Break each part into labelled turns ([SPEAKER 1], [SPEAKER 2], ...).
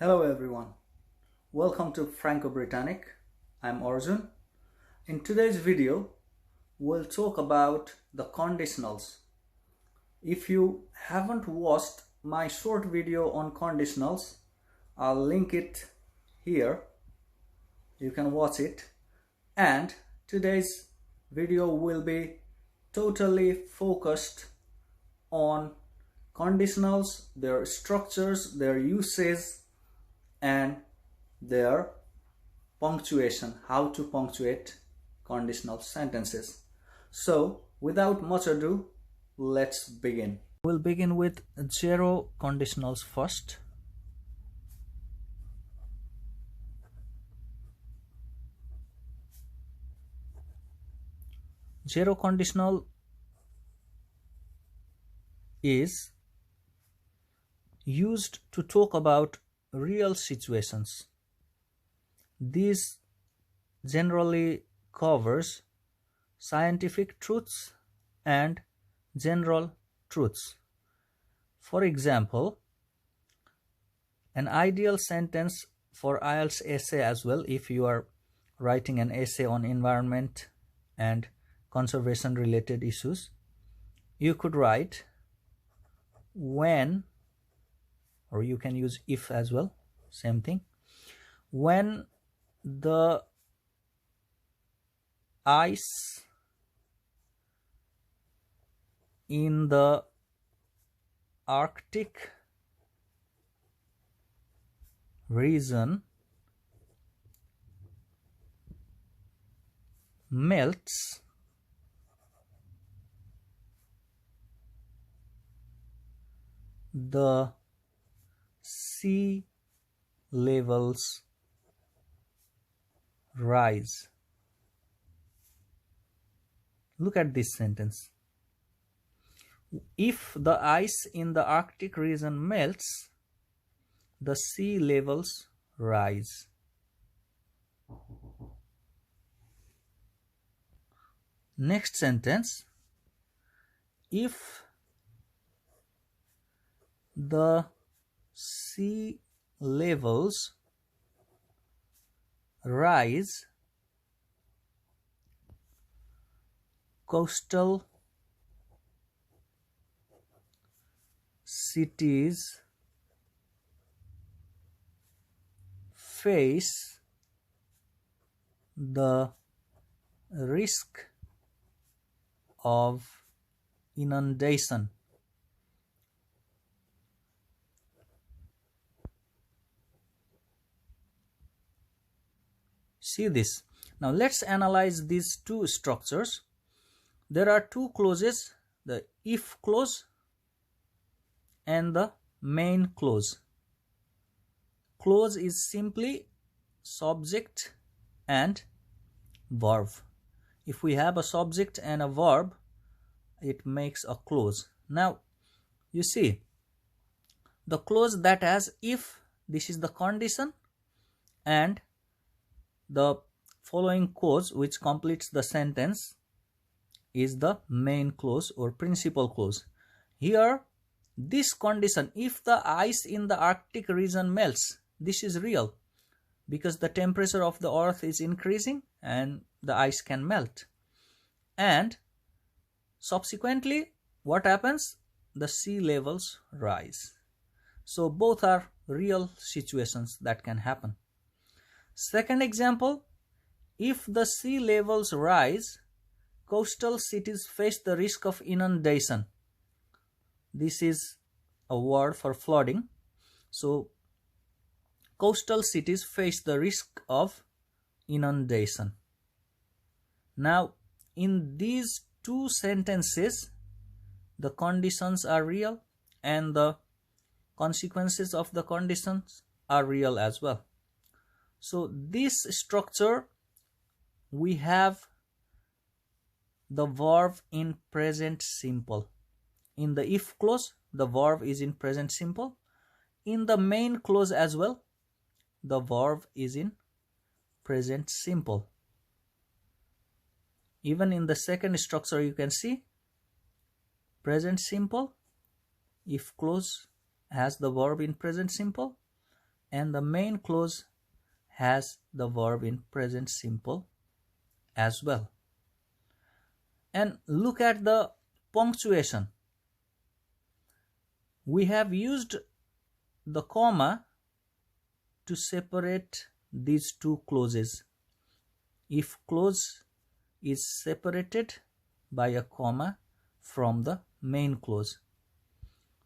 [SPEAKER 1] Hello everyone, welcome to Franco-Britannic. I'm Arjun. In today's video, we'll talk about the conditionals. If you haven't watched my short video on conditionals, I'll link it here. You can watch it. And today's video will be totally focused on conditionals, their structures, their uses, and their punctuation, how to punctuate conditional sentences. So without much ado, let's begin. We'll begin with zero conditionals first. Zero conditional is used to talk about real situations. This generally covers scientific truths and general truths. For example, an ideal sentence for IELTS essay as well, if you are writing an essay on environment and conservation related issues, you could write when, or you can use if as well, same thing. When the ice in the Arctic region melts, the sea levels rise. Look at this sentence. If the ice in the Arctic region melts, the sea levels rise. Next sentence. If the sea levels rise, coastal cities face the risk of inundation. See this. Now let's analyze these two structures. There are two clauses, the if clause and the main clause. Clause is simply subject and verb. If we have a subject and a verb, it makes a clause. Now you see, the clause that has if, this is the condition, and the following clause which completes the sentence is the main clause or principal clause. Here, this condition, if the ice in the Arctic region melts, this is real because the temperature of the earth is increasing and the ice can melt. And subsequently, what happens? The sea levels rise. So both are real situations that can happen. Second example, if the sea levels rise, coastal cities face the risk of inundation. This is a word for flooding. So coastal cities face the risk of inundation. Now in these two sentences, the conditions are real and the consequences of the conditions are real as well. So this structure, we have the verb in present simple. In the if clause, the verb is in present simple. In the main clause as well, the verb is in present simple. Even in the second structure, you can see present simple, if clause has the verb in present simple, and the main clause has the verb in present simple as well. And look at the punctuation. We have used the comma to separate these two clauses. If clause is separated by a comma from the main clause.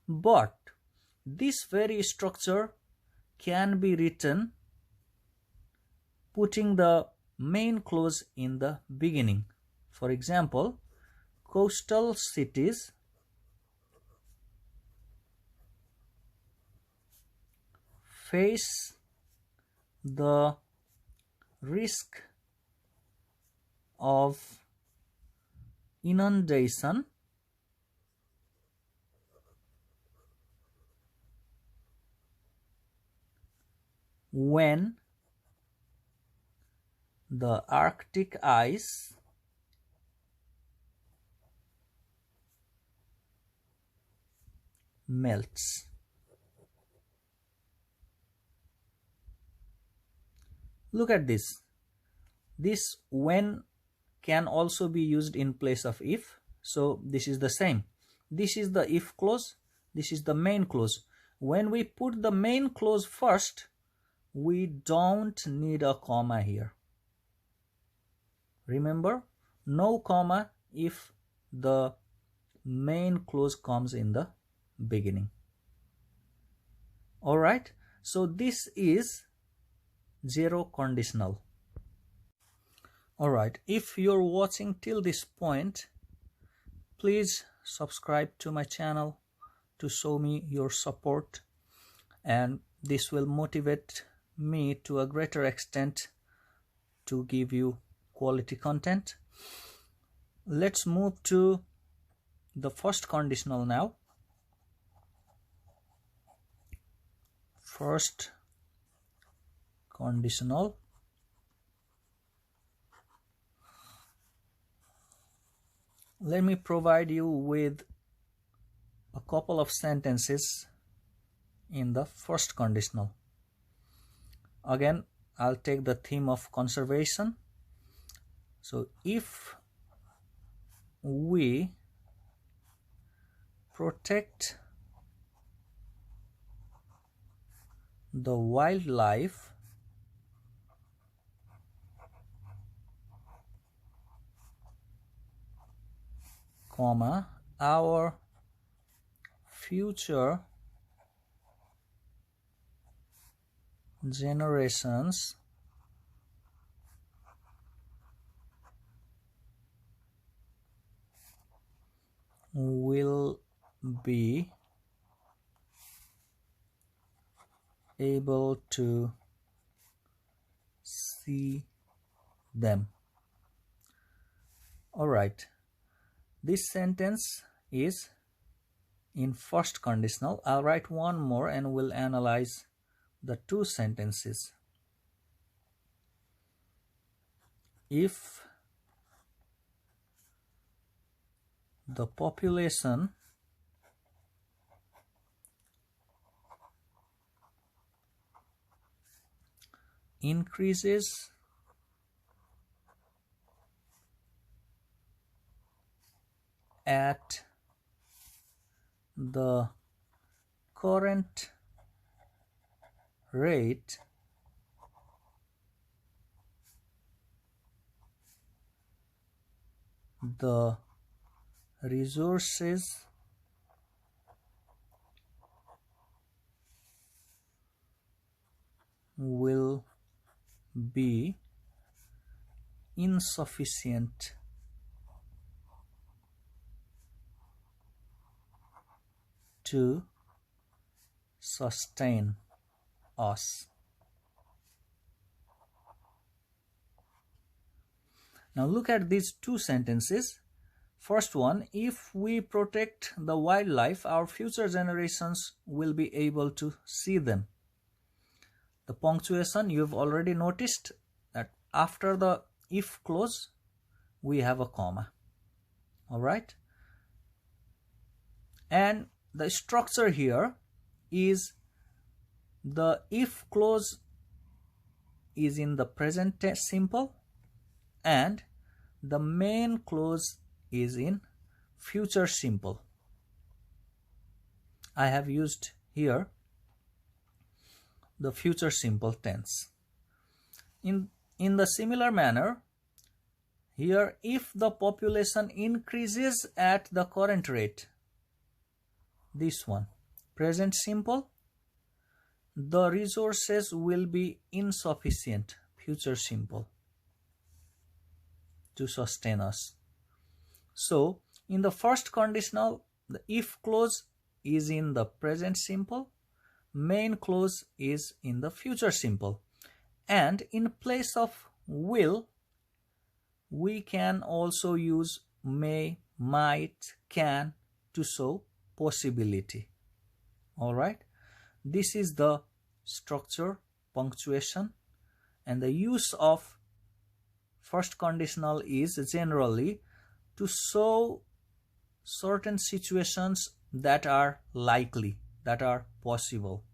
[SPEAKER 1] But this very structure can be written putting the main clause in the beginning. For example, coastal cities face the risk of inundation when the Arctic ice melts. Look at this. This when can also be used in place of if. So this is the same. This is the if clause. This is the main clause. When we put the main clause first, we don't need a comma here. Remember, no comma if the main clause comes in the beginning. Alright, so this is zero conditional. Alright, if you're watching till this point, please subscribe to my channel to show me your support, and this will motivate me to a greater extent to give you quality content. Let's move to the first conditional now. First conditional. Let me provide you with a couple of sentences in the first conditional. Again, I'll take the theme of conservation. So if we protect the wildlife, comma, our future generations will be able to see them. All right, this sentence is in first conditional. I'll write one more and we'll analyze the two sentences. If the population increases at the current rate, the resources will be insufficient to sustain us. Now look at these two sentences. First one, if we protect the wildlife, our future generations will be able to see them. The punctuation, you've already noticed that after the if clause, we have a comma. All right. And the structure here is The if clause is in the present simple and the main clause is in future simple. I have used here the future simple tense. In the similar manner, here if the population increases at the current rate, this one, present simple, the resources will be insufficient, future simple, to sustain us. So in the first conditional, the if clause is in the present simple, main clause is in the future simple, and in place of will we can also use may, might, can to show possibility. All right, this is the structure, punctuation, and the use of first conditional is generally to show certain situations that are likely, that are possible.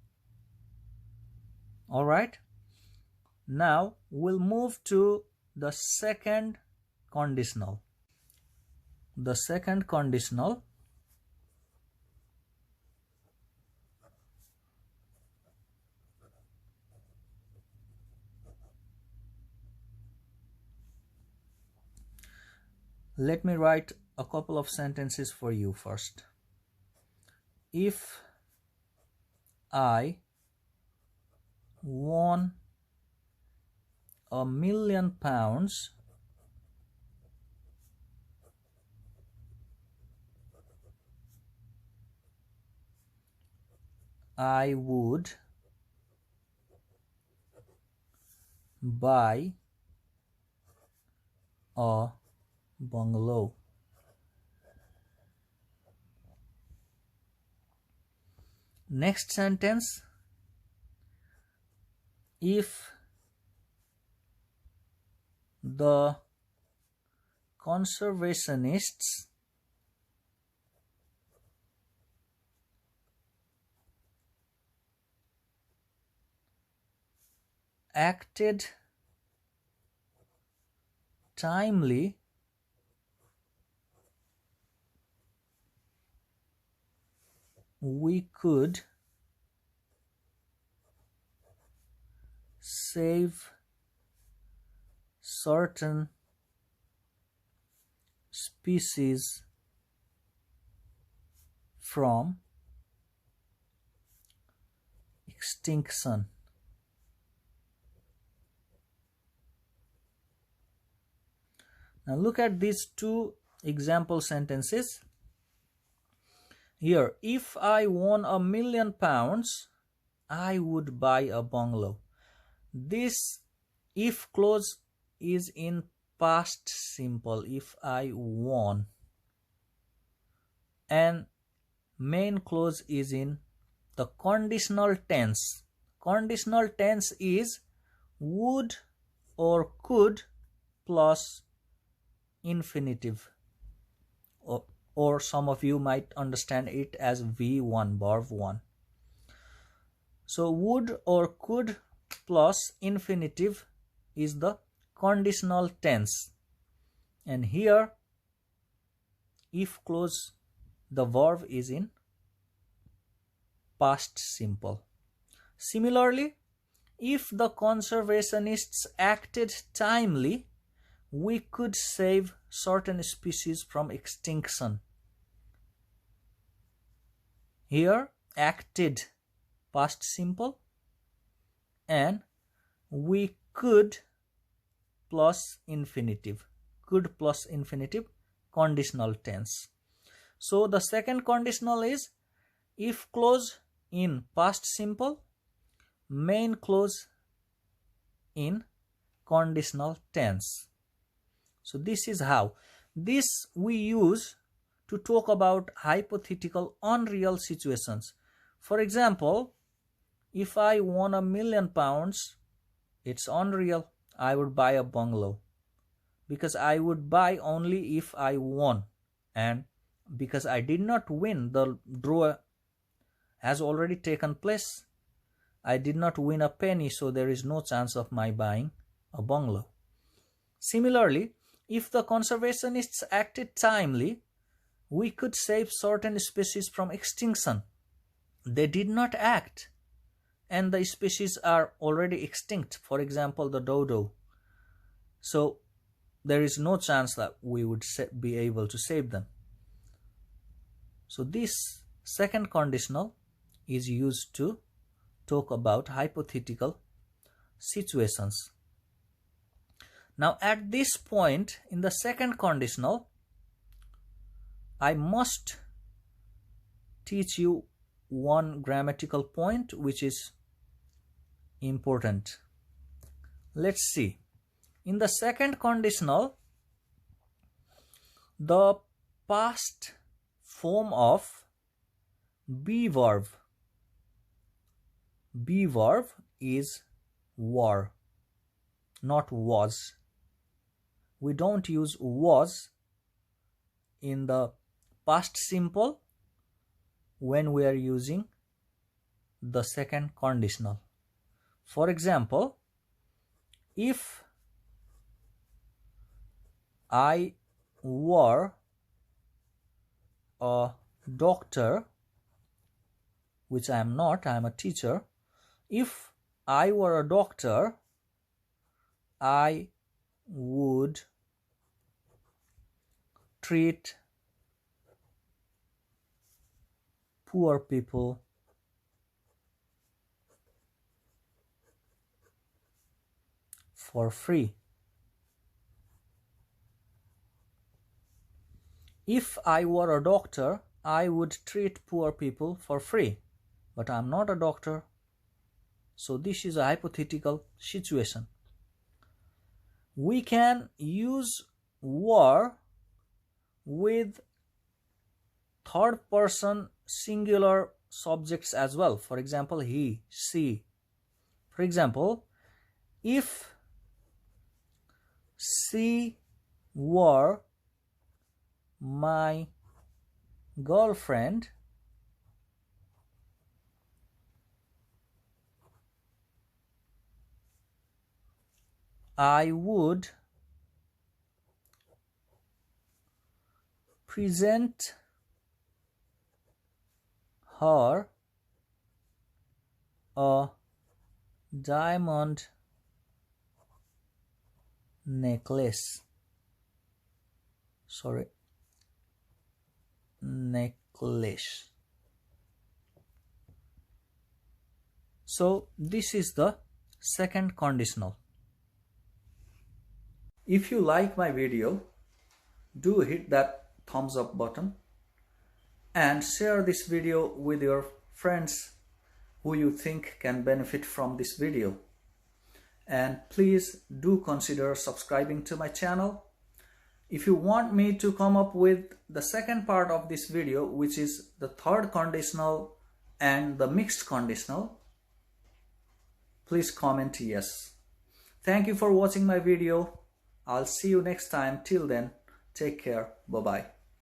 [SPEAKER 1] All right, now we'll move to the second conditional. The second conditional let me write a couple of sentences for you first. If I won £1 million, I would buy a bungalow. Next sentence, if the conservationists acted timely, we could save certain species from extinction. Now look at these two example sentences. Here, if I won £1 million, I would buy a bungalow. This if clause is in past simple, if I won, and main clause is in the conditional tense. Conditional tense is would or could plus infinitive, or some of you might understand it as V1, verb 1. So would or could plus infinitive is the conditional tense, and here if clause, the verb is in past simple. Similarly, if the conservationists acted timely, we could save certain species from extinction. Here acted past simple and we could plus infinitive, could plus infinitive, conditional tense. So the second conditional is if clause in past simple, main clause in conditional tense. So this is how. This we use to talk about hypothetical unreal situations. For example, if I won £1 million, it's unreal. I would buy a bungalow because I would buy only if I won, and because I did not win, the draw has already taken place. I did not win a penny, so there is no chance of my buying a bungalow. Similarly, if the conservationists acted timely, we could save certain species from extinction. They did not act, and the species are already extinct. For example, the dodo. So there is no chance that we would be able to save them. So this second conditional is used to talk about hypothetical situations. Now at this point in the second conditional, I must teach you one grammatical point which is important. Let's see. In the second conditional, the past form of be verb is were, not was. We don't use was in the past simple when we are using the second conditional. For example, if I were a doctor, which I am not, I am a teacher. If I were a doctor, I would treat poor people for free. If I were a doctor, I would treat poor people for free. But I'm not a doctor. So this is a hypothetical situation. We can use were with third person singular subjects as well. For example, he, she. For example, if she were my girlfriend, I would present her a diamond necklace. Necklace. So this is the second conditional. If you like my video, do hit that thumbs up button and share this video with your friends who you think can benefit from this video. And please do consider subscribing to my channel. If you want me to come up with the second part of this video, which is the third conditional and the mixed conditional, please comment yes. Thank you for watching my video. I'll see you next time. Till then, take care. Bye-bye.